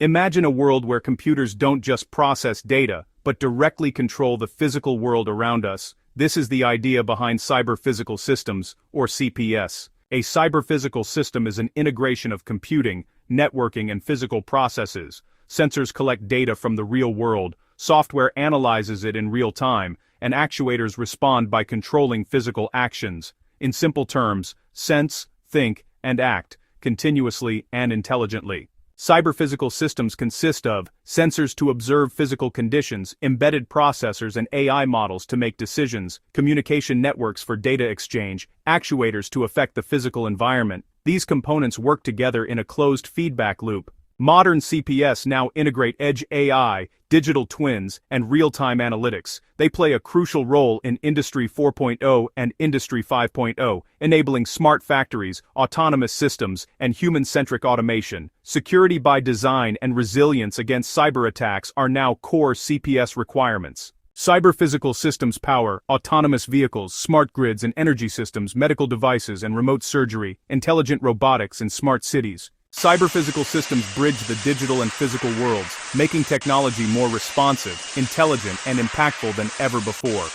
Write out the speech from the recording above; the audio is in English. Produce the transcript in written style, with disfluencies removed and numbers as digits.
Imagine a world where computers don't just process data, but directly control the physical world around us. This is the idea behind cyber-physical systems, or CPS. A cyber-physical system is an integration of computing, networking, and physical processes. Sensors collect data from the real world, software analyzes it in real time, and actuators respond by controlling physical actions. In simple terms, sense, think, and act, continuously and intelligently. Cyber-physical systems consist of sensors to observe physical conditions, embedded processors and AI models to make decisions, communication networks for data exchange, actuators to affect the physical environment. These components work together in a closed feedback loop. Modern CPS now integrate edge AI, digital twins, and real-time analytics. They play a crucial role in Industry 4.0 and Industry 5.0, enabling smart factories, autonomous systems, and human-centric automation. Security by design and resilience against cyber attacks are now core CPS requirements. Cyber-physical systems power autonomous vehicles, smart grids and energy systems, medical devices and remote surgery, intelligent robotics and smart cities. Cyber-physical systems bridge the digital and physical worlds, making technology more responsive, intelligent, and impactful than ever before.